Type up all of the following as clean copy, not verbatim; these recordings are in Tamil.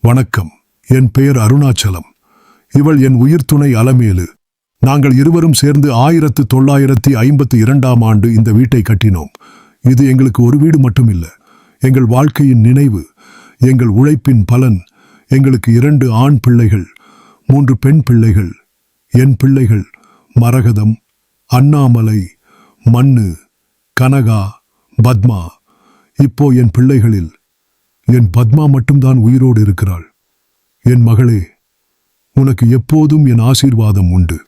வணக்கம். என் பெயர் அருணாச்சலம். இவள் என் உயிர் துணை அலமேலு. நாங்கள் இருவரும் சேர்ந்து 1952ஆம் ஆண்டு இந்த வீட்டை கட்டினோம். இது எங்களுக்கு ஒரு வீடு மட்டுமில்ல, எங்கள் வாழ்க்கையின் நினைவு, எங்கள் உழைப்பின் பலன். எங்களுக்கு 2 ஆண் பிள்ளைகள், 3 பெண் பிள்ளைகள். என் பிள்ளைகள் மரகதம், அண்ணாமலை, மண்ணு, கனகா, பத்மா. இப்போ என் பிள்ளைகளில் என் பத்மா மட்டும்தான் உயிரோடு இருக்கிறாள். என் மகளே, உனக்கு எப்போதும் என் ஆசீர்வாதம் உண்டு.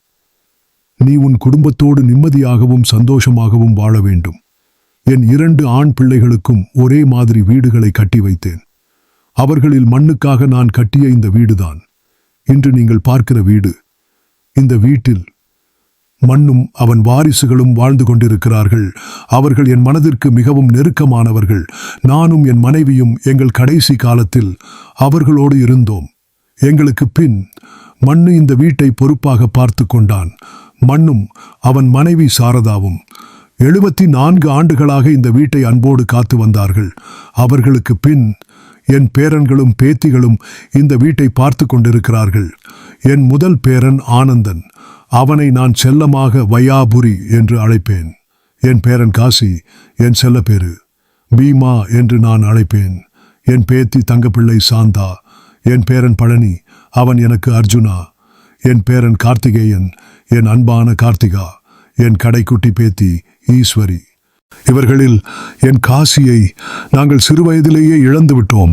நீ உன் குடும்பத்தோடு நிம்மதியாகவும் சந்தோஷமாகவும் வாழ வேண்டும். என் 2 ஆண் பிள்ளைகளுக்கும் ஒரே மாதிரி வீடுகளை கட்டி வைத்தேன். அவர்களில் மண்ணுக்காக நான் கட்டிய இந்த வீடுதான் இன்று நீங்கள் பார்க்கிற வீடு. இந்த வீட்டில் மண்ணும் அவன் வாரிசுகளும் வாழ்ந்து கொண்டிருக்கிறார்கள். அவர்கள் என் மனதிற்கு மிகவும் நெருக்கமானவர்கள். நானும் என் மனைவியும் எங்கள் கடைசி காலத்தில் அவர்களோடு இருந்தோம். எங்களுக்கு பின் மண்ணு இந்த வீட்டை பொறுப்பாக பார்த்து கொண்டான். மண்ணும் அவன் மனைவி சாரதாவும் 74 ஆண்டுகளாக இந்த வீட்டை அன்போடு காத்து வந்தார்கள். அவர்களுக்கு பின் என் பேரன்களும் பேத்திகளும் இந்த வீட்டை பார்த்து கொண்டிருக்கிறார்கள். என் முதல் பேரன் ஆனந்தன். அவனை நான் செல்லமாக வையாபுரி என்று அழைப்பேன். என் பேரன் காசி என் செல்ல பேரு. பீமா என்று நான் அழைப்பேன். என் பேத்தி தங்கப்பிள்ளை சாந்தா. என் பேரன் பழனி, அவன் எனக்கு அர்ஜுனா. என் பேரன் கார்த்திகேயன், என் அன்பான கார்த்திகா. என் கடைக்குட்டி பேத்தி ஈஸ்வரி. இவர்களில் என் காசியை நாங்கள் சிறுவயதிலேயே இழந்து விட்டோம்.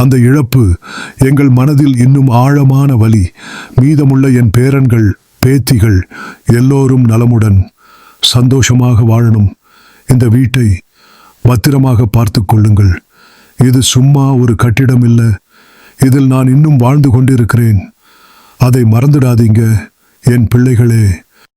அந்த இழப்பு எங்கள் மனதில் இன்னும் ஆழமான வலி. மீதமுள்ள என் பேரன்கள் பேத்திகள் எல்லோரும் நலமுடன் சந்தோஷமாக வாழணும். இந்த வீட்டை பத்திரமாக பார்த்து கொள்ளுங்கள். இது சும்மா ஒரு கட்டிடம் இல்லை. இதில் நான் இன்னும் வாழ்ந்து கொண்டிருக்கிறேன். அதை மறந்துடாதீங்க என் பிள்ளைகளே.